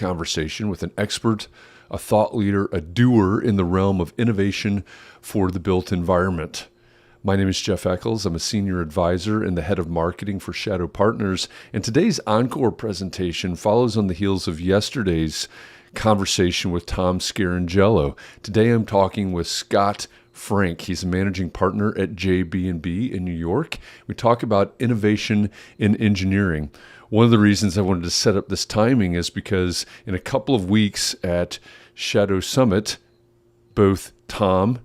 conversation with an expert, a thought leader, a doer in the realm of innovation for the built environment. My name is Jeff Echols. I'm a senior advisor and the head of marketing for Shadow Partners. And today's Encore presentation follows on the heels of yesterday's conversation with Tom Scarangello. Today I'm talking with Scott Frank. He's a managing partner at JB&B in New York. We talk about innovation in engineering. One of the reasons I wanted to set up this timing is because in a couple of weeks at Shadow Summit, both Tom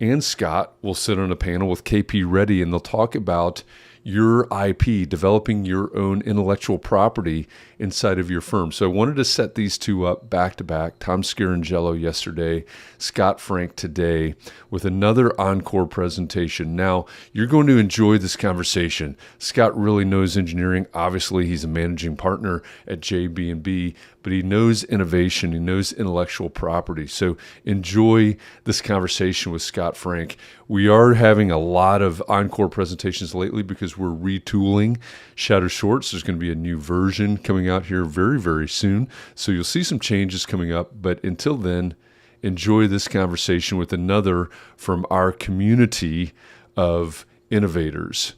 and Scott will sit on a panel with KP Reddy, and they'll talk about your IP, developing your own intellectual property inside of your firm. So I wanted to set these two up back to back. Tom Scarangello yesterday, Scott Frank today, with another Encore presentation. Now, you're going to enjoy this conversation. Scott really knows engineering. Obviously, he's a managing partner at JB&B, but he knows innovation. He knows intellectual property. So enjoy this conversation with Scott Frank. We are having a lot of Encore presentations lately because we're retooling Shadow Shorts. There's going to be a new version coming out here very, very soon. So you'll see some changes coming up. But until then, enjoy this conversation with another from our community of innovators.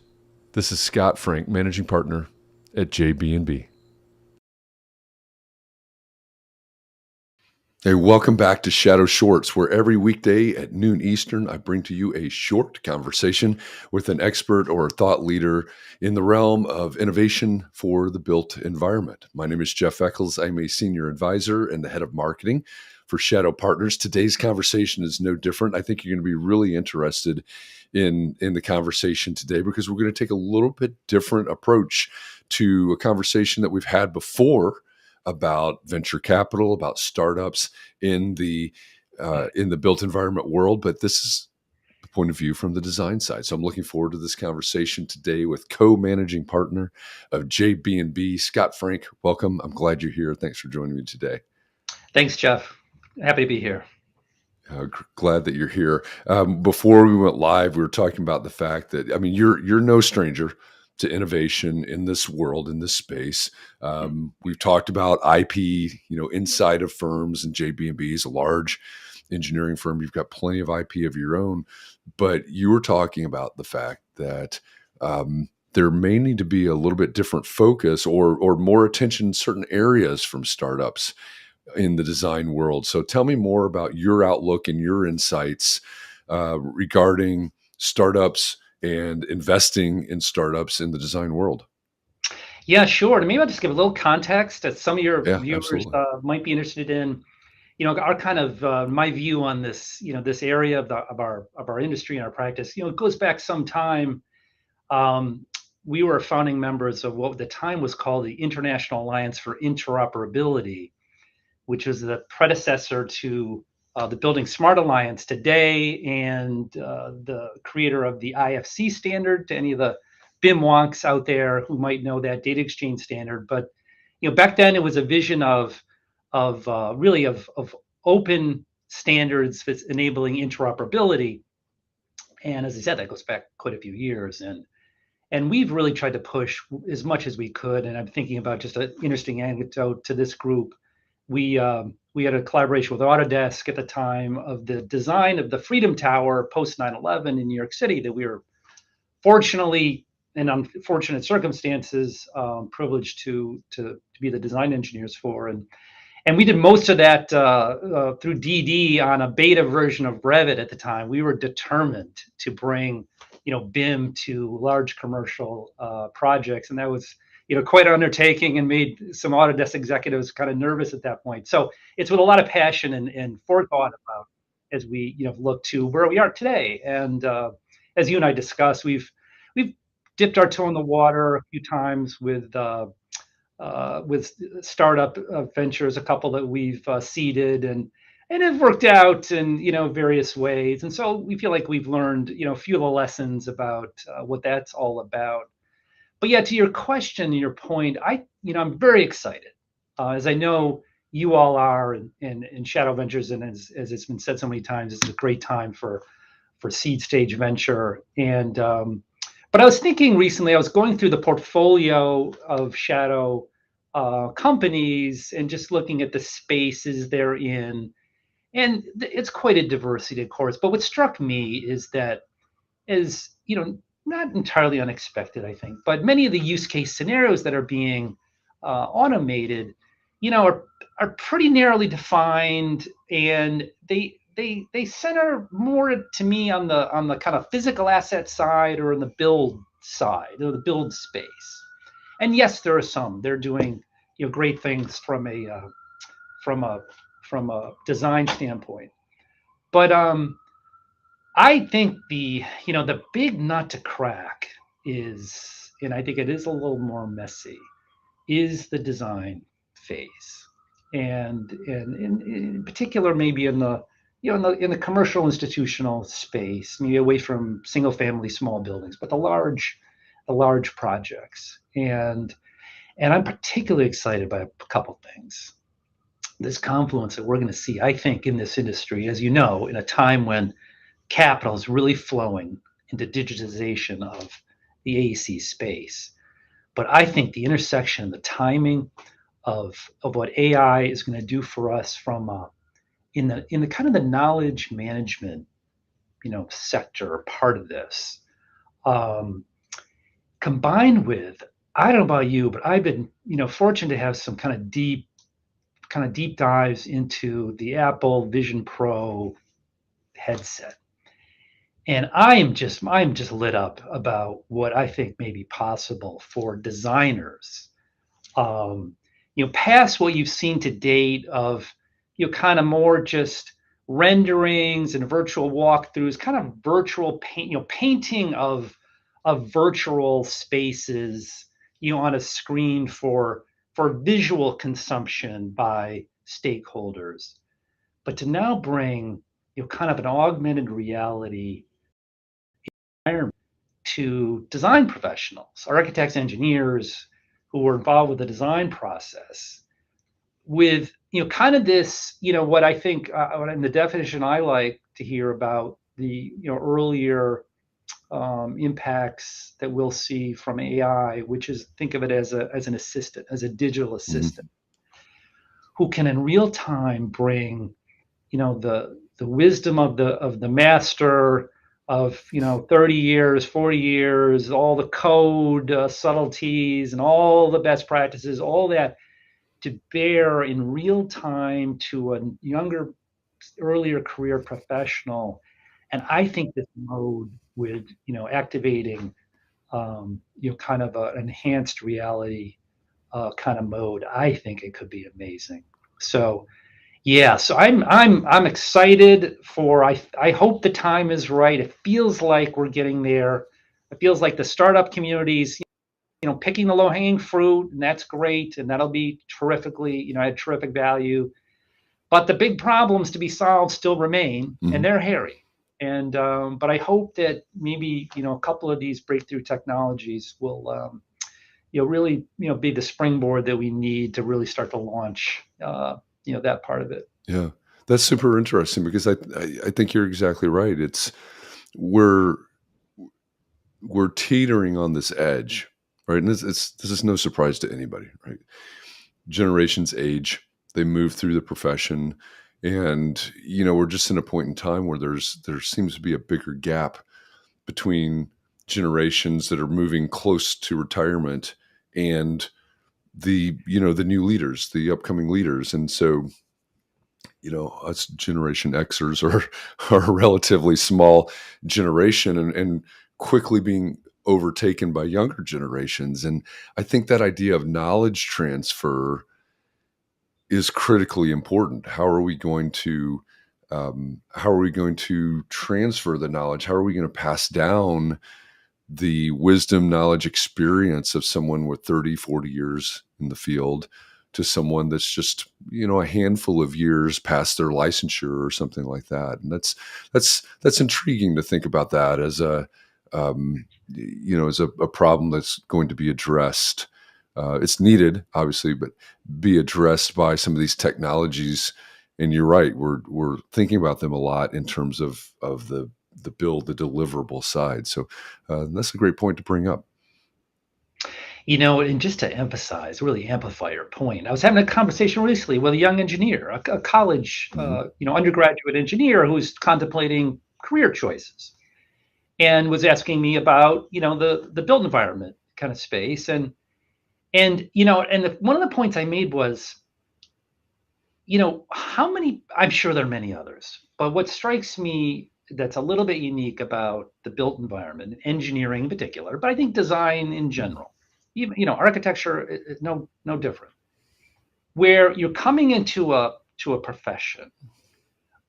This is Scott Frank, managing partner at JB&B. Hey, welcome back to Shadow Shorts, where every weekday at noon Eastern, I bring to you a short conversation with an expert or a thought leader in the realm of innovation for the built environment. My name is Jeff Echols. I'm a senior advisor and the head of marketing for Shadow Partners. Today's conversation is no different. I think you're going to be really interested in the conversation today because we're going to take a little bit different approach to a conversation that we've had before about venture capital, about startups in the built environment world, but this is the point of view from the design side. So I'm looking forward to this conversation today with co-managing partner of JB&B, Scott Frank. Welcome. I'm glad you're here. Thanks for joining me today. Thanks, Jeff. Happy to be here. Glad that you're here. Before we went live, we were talking about the fact that, I mean, you're no stranger to innovation in this world, in this space. We've talked about IP, inside of firms, and JB&B is a large engineering firm. You've got plenty of IP of your own, but you were talking about the fact that there may need to be a little bit different focus or more attention in certain areas from startups in the design world. So tell me more about your outlook and your insights regarding startups and investing in startups in the design world. Yeah, sure. Maybe I'll just give a little context that some of your viewers might be interested in. Our kind of my view on this. This area of our industry and our practice. It goes back some time. We were founding members of what at the time was called the International Alliance for Interoperability, which was the predecessor to the Building Smart Alliance today, and the creator of the IFC standard, to any of the BIM wonks out there who might know that data exchange standard. But back then it was a vision of open standards that's enabling interoperability. And as I said, that goes back quite a few years, and we've really tried to push as much as we could. And I'm thinking about just an interesting anecdote to this group. We had a collaboration with Autodesk at the time of the design of the Freedom Tower post 9/11 in New York City that we were fortunately and unfortunate circumstances privileged to be the design engineers for. And we did most of that through DD on a beta version of Revit at the time. We were determined to bring BIM to large commercial projects, and that was quite an undertaking and made some Autodesk executives kind of nervous at that point. So it's with a lot of passion and forethought about as we look to where we are today. And as you and I discussed, we've dipped our toe in the water a few times with startup ventures, a couple that we've seeded and have worked out in various ways. And so we feel like we've learned a few of the lessons about what that's all about. But yeah, to your question, your point, I'm very excited, as I know you all are in Shadow Ventures, and as it's been said so many times, it's a great time for seed stage venture. And but I was thinking recently, I was going through the portfolio of Shadow companies and just looking at the spaces they're in. And it's quite a diversity, of course. But what struck me is that, is, not entirely unexpected, I think, but many of the use case scenarios that are being automated, are pretty narrowly defined, and they center more to me on the kind of physical asset side, or on the build side, or the build space. And yes, there are some. They're doing great things from a from a design standpoint. But I think the big nut to crack is, and I think it is a little more messy, is the design phase, and in particular maybe in the in the commercial institutional space, maybe away from single family small buildings, but the large projects. And I'm particularly excited by a couple things. This confluence that we're going to see, I think, in this industry, as you know, in a time when capital is really flowing into digitization of the AEC space. But I think the intersection, the timing of what AI is going to do for us from in the kind of the knowledge management sector part of this, um, combined with, I don't know about you, but I've been fortunate to have some kind of deep dives into the Apple Vision Pro headset. And I'm just lit up about what I think may be possible for designers. Past what you've seen to date of kind of more just renderings and virtual walkthroughs, kind of virtual painting of virtual spaces, on a screen for visual consumption by stakeholders. But to now bring kind of an augmented reality environment to design professionals, architects, engineers who are involved with the design process, with kind of this, what I think, in the definition I like to hear about the earlier impacts that we'll see from AI, which is, think of it as an assistant, as a digital assistant, who can in real time bring the wisdom of the master of 30 years, 40 years, all the code subtleties and all the best practices, all that, to bear in real time to a younger, earlier career professional. And I think this mode with activating kind of an enhanced reality kind of mode, I think it could be amazing. So yeah, so I'm excited for, I hope the time is right. It feels like we're getting there. It feels like the startup communities, picking the low hanging fruit, and that's great, and that'll be terrifically, add terrific value. But the big problems to be solved still remain, and they're hairy. And but I hope that maybe a couple of these breakthrough technologies will really be the springboard that we need to really start to launch that part of it. Yeah, that's super interesting because I think you're exactly right. We're we're teetering on this edge, right? And this is no surprise to anybody, right? Generations age, they move through the profession, and we're just in a point in time where there seems to be a bigger gap between generations that are moving close to retirement and the new leaders, the upcoming leaders. And so us Generation Xers are a relatively small generation, and quickly being overtaken by younger generations. And I think that idea of knowledge transfer is critically important. How are we going to transfer the knowledge? How are we going to pass down the wisdom, knowledge, experience of someone with 30, 40 years in the field to someone that's just, a handful of years past their licensure or something like that? And that's intriguing to think about that as a problem that's going to be addressed. It's needed, obviously, but be addressed by some of these technologies. And you're right, we're thinking about them a lot in terms of the build, the deliverable side. So that's a great point to bring up. And just to emphasize, really amplify your point, I was having a conversation recently with a young engineer, a college, Hmm. undergraduate engineer who's contemplating career choices, and was asking me about, the built environment kind of space, and one of the points I made was, how many? I'm sure there are many others, but what strikes me that's a little bit unique about the built environment, engineering in particular, but I think design in general, even architecture is no different, where you're coming into a profession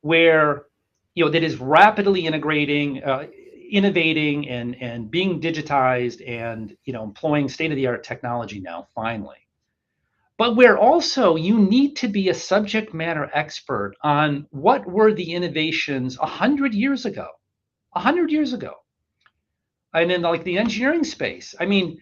where that is rapidly integrating, innovating, and being digitized, and employing state of the art technology now finally, but where also you need to be a subject matter expert on what were the innovations 100 years ago. 100 years ago. And in like the engineering space, I mean,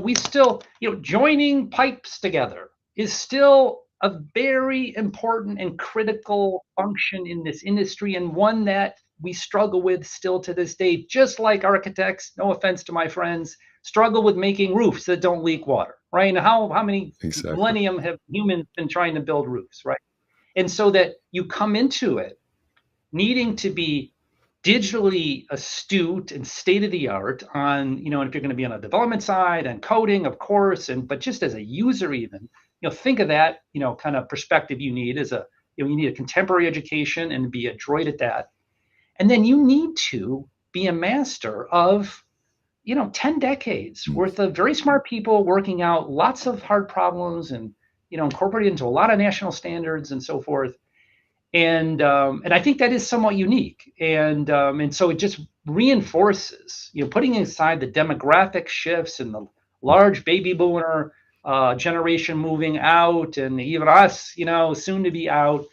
we still, joining pipes together is still a very important and critical function in this industry, and one that we struggle with still to this day, just like architects, no offense to my friends, struggle with making roofs that don't leak water, right? And how many Exactly. millennium have humans been trying to build roofs, right? And so that you come into it needing to be digitally astute and state of the art on, and if you're going to be on a development side and coding, of course, but just as a user, even, think of that, kind of perspective you need as you need a contemporary education and be adroit at that. And then you need to be a master of, 10 decades Mm. worth of very smart people working out lots of hard problems and, incorporated into a lot of national standards and so forth, and I think that is somewhat unique, and so it just reinforces, putting aside the demographic shifts and the large baby boomer generation moving out, and even us, soon to be out.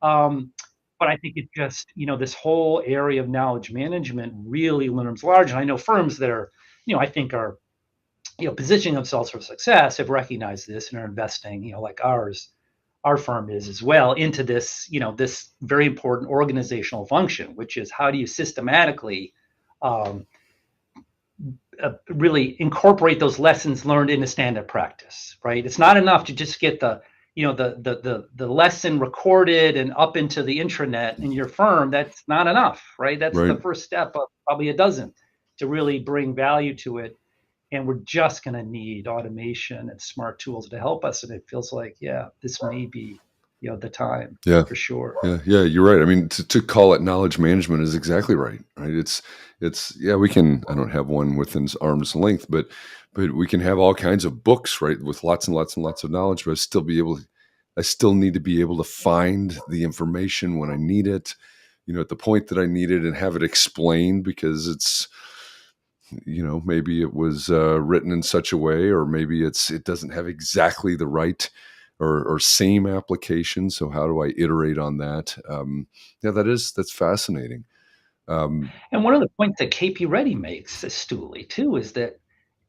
Um, but I think it just, this whole area of knowledge management really looms large. And I know firms that are, I think are, positioning themselves for success have recognized this and are investing, like our firm is as well, into this, this very important organizational function, which is how do you systematically um, really incorporate those lessons learned into standard practice, right? It's not enough to just get the lesson recorded and up into the intranet in your firm. That's not enough, right? That's the Right. first step of probably a dozen to really bring value to it. And we're just going to need automation and smart tools to help us. And it feels like, yeah, this may be, the time Yeah. for sure. Yeah, you're right. I mean, to call it knowledge management is exactly right. Right. Yeah, we can, I don't have one within arm's length, but we can have all kinds of books, right, with lots and lots and lots of knowledge, but I still need to be able to find the information when I need it, at the point that I need it, and have it explained, because it's, maybe it was written in such a way, or maybe it doesn't have exactly the right or same application. So how do I iterate on that? Yeah, that's fascinating. Um, And one of the points that KP Reddy makes astutely too is that,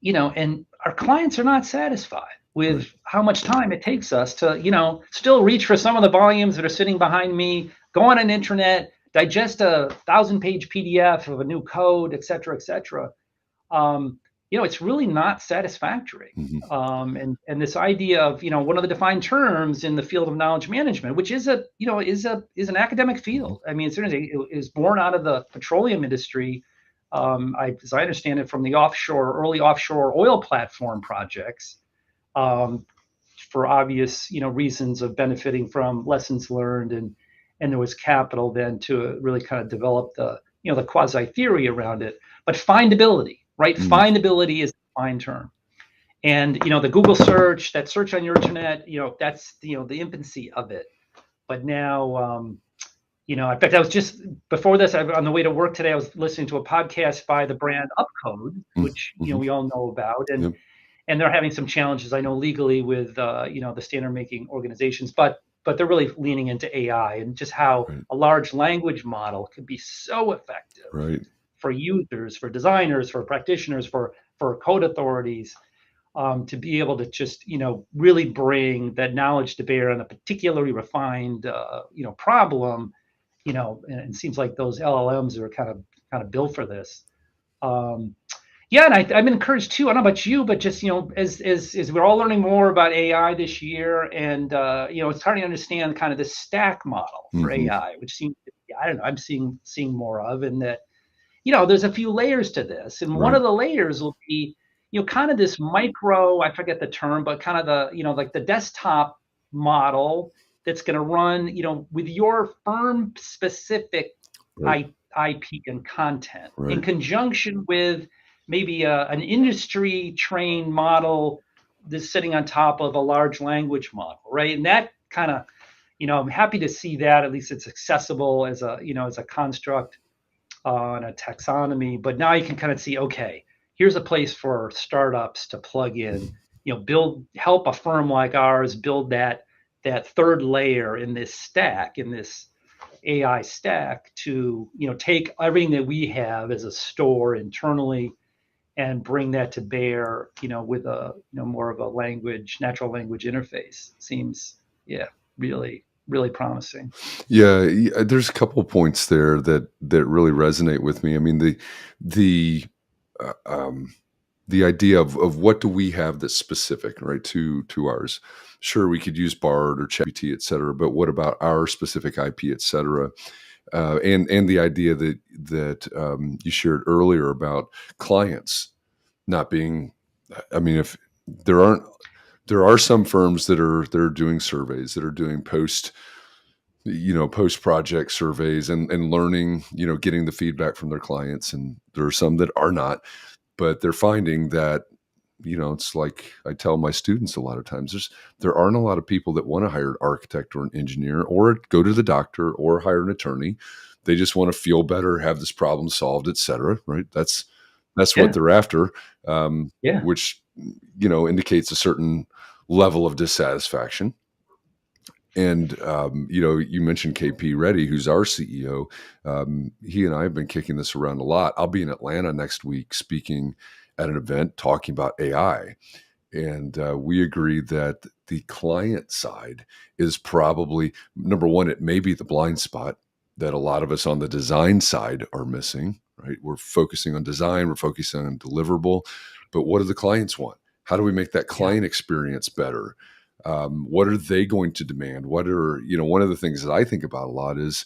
and our clients are not satisfied right. with how much time it takes us to, still reach for some of the volumes that are sitting behind me, go on an intranet, digest a 1,000-page PDF of a new code, et cetera, et cetera. um, it's really not satisfactory. Hmm. And this idea of, one of the defined terms in the field of knowledge management, which is is an academic Hmm. field. I mean, certainly it is born out of the petroleum industry. As I understand it, from the early offshore oil platform projects, um, for obvious, reasons of benefiting from lessons learned, and there was capital then to really kind of develop the quasi theory around it. But findability, right? Mm. Findability is a defined term. And the Google search, that search on your internet, that's the infancy of it. But now, in fact, I was just before this, on the way to work today, I was listening to a podcast by the brand Upcode, which Mm-hmm. we all know about, and Yep. and they're having some challenges, I know, legally with the standard making organizations, but they're really leaning into AI and just how Right. a large language model could be so effective Right. for users, for designers, for practitioners, for code authorities, to be able to just really bring that knowledge to bear on a particularly refined problem. And it seems like those LLMs are kind of built for this. um, Yeah, and I'm encouraged too. I don't know about you, but just as we're all learning more about AI this year, and it's starting to understand kind of the stack model for Hmm. AI, which seems I don't know, I'm seeing more of, and that there's a few layers to this, and one Right. of the layers will be kind of this micro, I forget the term, but kind of the like the desktop model that's going to run with your firm specific Right. IP and content in Right. conjunction with maybe an industry trained model that's sitting on top of a large language model, right? And that kind of, I'm happy to see that at least it's accessible as a as a construct on a taxonomy. But now you can kind of see, okay, here's a place for startups to plug in, help a firm like ours build that third layer in this stack, in this AI stack, to take everything that we have as a store internally and bring that to bear, with a more of a natural language interface. Seems, yeah, really, really promising. Yeah, there's a couple points there that really resonate with me. I mean, the uh, um, the idea of what do we have that's specific, right, to ours. Sure, we could use Bard or ChatGPT, et cetera, but what about our specific IP, et cetera? And the idea that you shared earlier about clients not being. I mean, if there aren't, there are some firms that are doing surveys, that are doing post project surveys and learning, getting the feedback from their clients, and there are some that are not, but they're finding that, it's like I tell my students a lot of times, there aren't a lot of people that want to hire an architect or an engineer or go to the doctor or hire an attorney. They just want to feel better, have this problem solved, et cetera, right? That's what Yeah, they're after, yeah. which indicates a certain level of dissatisfaction. And you mentioned KP Reddy, who's our CEO. He and I have been kicking this around a lot. I'll be in Atlanta next week speaking at an event talking about AI, and we agree that the client side is probably number one. It may be the blind spot that a lot of us on the design side are missing. Right, we're focusing on design, we're focusing on deliverable, but what do the clients want? How do we make that Yeah. client experience better? What are they going to demand? What are, one of the things that I think about a lot is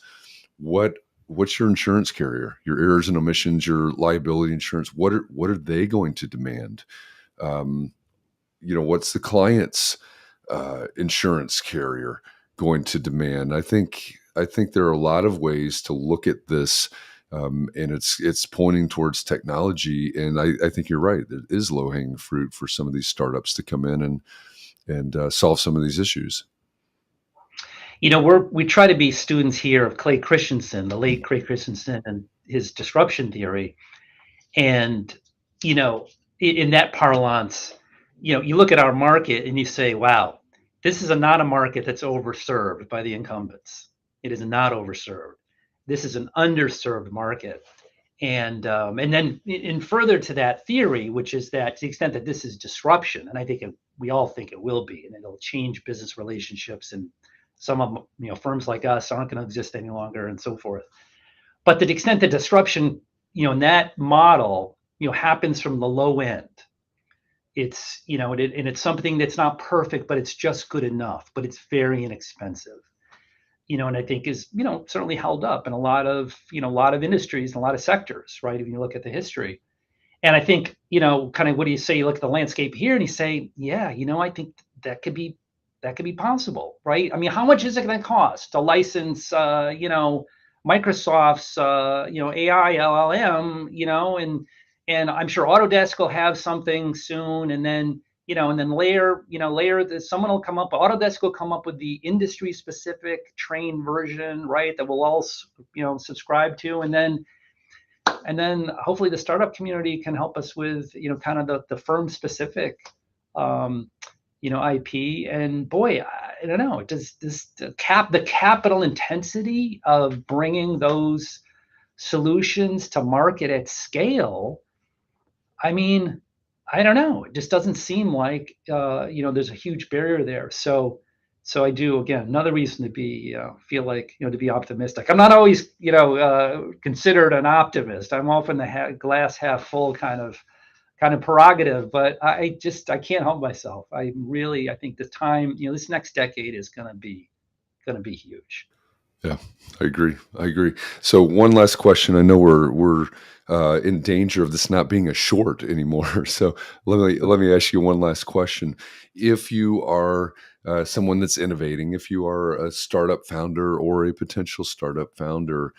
what's your insurance carrier, your errors and omissions, your liability insurance? What are they going to demand? Um, what's the client's insurance carrier going to demand? I think there are a lot of ways to look at this, and it's pointing towards technology. And I think you're right. There is low hanging fruit for some of these startups to come in and solve some of these issues. We try to be students here of Clay Christensen, the late Clay Christensen, and his disruption theory. And you know, in that parlance, you look at our market and you say, "Wow, this is not a market that's overserved by the incumbents. It is not overserved. This is an underserved market." And then in further to that theory, which is that to the extent that this is disruption, and I think we all think it will be, and it'll change business relationships, and some of them, firms like us aren't going to exist any longer, and so forth. But to the extent that disruption, in that model, happens from the low end, it's and it's something that's not perfect, but it's just good enough, but it's very inexpensive. And I think is certainly held up in a lot of industries and a lot of sectors, right? If you look at the history, and I think kind of what do you say? You look at the landscape here, and you say, yeah, I think that could be possible, right? I mean, how much is it going to cost to license, Microsoft's, AI LLM, and I'm sure Autodesk will have something soon, and then layer that someone will come up, Autodesk will come up with the industry specific trained version, right? That we'll all subscribe to, and then hopefully the startup community can help us with kind of the firm specific um, IP. And boy, I don't know, does this the capital intensity of bringing those solutions to market at scale? I mean, I don't know. It just doesn't seem like there's a huge barrier there. So I do, again, another reason to be feel like to be optimistic. I'm not always considered an optimist. I'm often the glass half full kind of kind of prerogative, but I can't help myself. I think the time, this next decade is going to be huge. Yeah, I agree. I agree. So one last question. I know we're in danger of this not being a short anymore. So let me ask you one last question. If you are someone that's innovating, if you are a startup founder or a potential startup founder,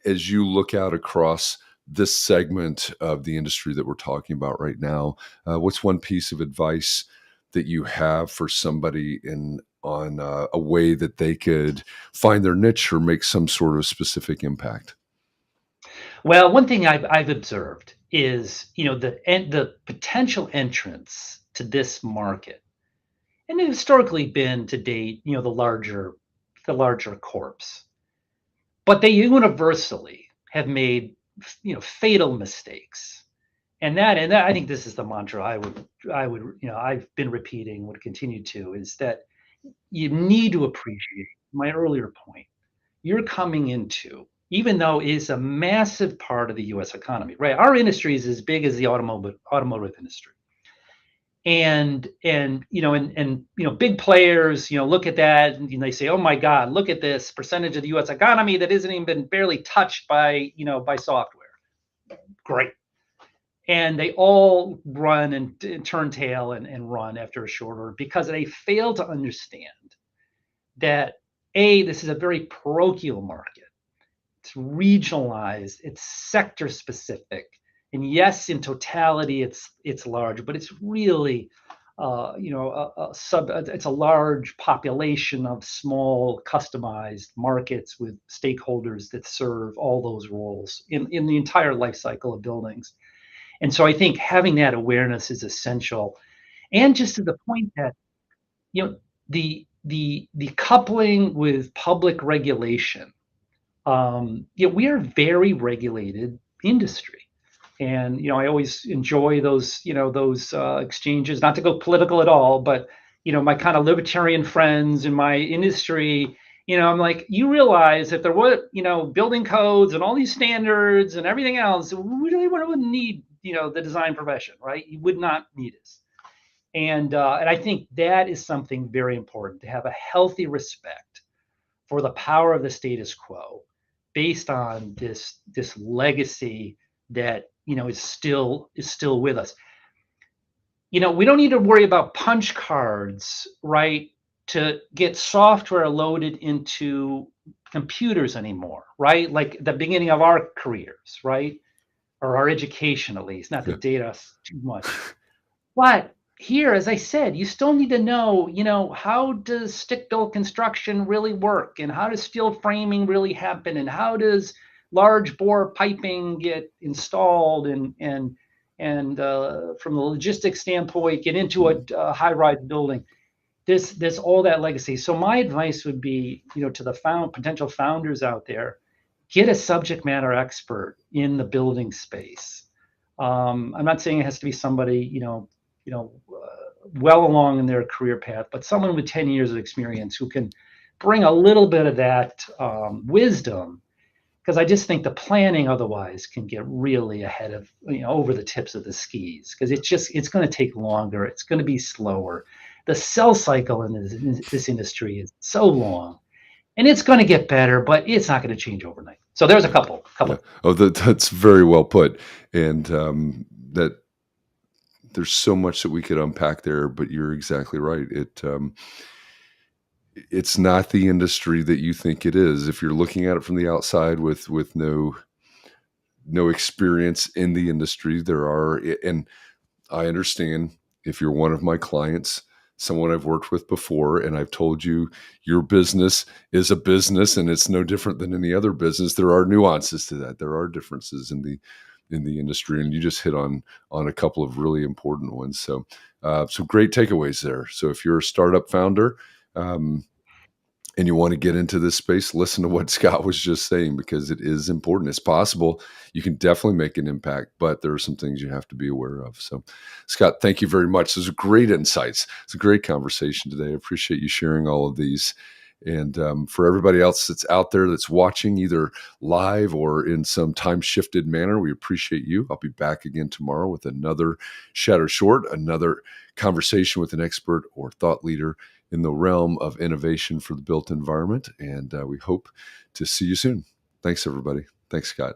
as you look out across this segment of the industry that we're talking about right now, what's one piece of advice that you have for somebody in on a way that they could find their niche or make some sort of specific impact? Well, one thing I've observed is, the potential entrance to this market, and they've historically been to date, the larger corps, but they universally have made, fatal mistakes. And that I think this is the mantra I've been repeating, would continue to, is that you need to appreciate my earlier point. You're coming into, even though it's a massive part of the US economy, right? Our industry is as big as the automotive industry. And big players, look at that and they say, oh my God, look at this percentage of the US economy that isn't even been barely touched by software. Great. And they all run and turn tail and run after a short order because they fail to understand that this is a very parochial market. It's regionalized, it's sector specific, and yes, in totality, it's large, but it's really, it's a large population of small, customized markets with stakeholders that serve all those roles in the entire life cycle of buildings. And so I think having that awareness is essential, and just to the point that, you know the coupling with public regulation. We are a very regulated industry, and I always enjoy those exchanges. Not to go political at all, but my kind of libertarian friends in my industry. I'm like, you realize if there were building codes and all these standards and everything else, we really wouldn't need the design profession, right? You would not need us. And I think that is something very important, to have a healthy respect for the power of the status quo, based on this legacy that is still with us. We don't need to worry about punch cards, right, to get software loaded into computers anymore, right? Like the beginning of our careers, right, or our education, at least, not to Yeah. date us too much. But here, as I said, you still need to know, how does stick-built construction really work, and how does steel framing really happen, and how does large bore piping get installed, and from the logistics standpoint, get into a high-rise building. There's all that legacy. So my advice would be, to the potential founders out there, get a subject matter expert in the building space. I'm not saying it has to be somebody, well along in their career path, but someone with 10 years of experience who can bring a little bit of that wisdom, because I just think the planning otherwise can get really ahead of, over the tips of the skis, because it's going to take longer. It's going to be slower. The sell cycle in this industry is so long, and it's going to get better, but it's not going to change overnight. So there's a couple. Yeah. Oh, that's very well put. And that there's so much that we could unpack there, but you're exactly right. It's not the industry that you think it is. If you're looking at it from the outside with no experience in the industry, and I understand if you're one of my clients, someone I've worked with before, and I've told you your business is a business and it's no different than any other business. There are nuances to that. There are differences in the industry, and you just hit on a couple of really important ones. So some great takeaways there. So if you're a startup founder, and you want to get into this space, listen to what Scott was just saying, because it is important. It's possible. You can definitely make an impact, but there are some things you have to be aware of. So, Scott, thank you very much. Those are great insights. It's a great conversation today. I appreciate you sharing all of these. And for everybody else that's out there that's watching either live or in some time shifted manner, we appreciate you. I'll be back again tomorrow with another Shadow Short, another conversation with an expert or thought leader in the realm of innovation for the built environment. And we hope to see you soon. Thanks, everybody. Thanks, Scott.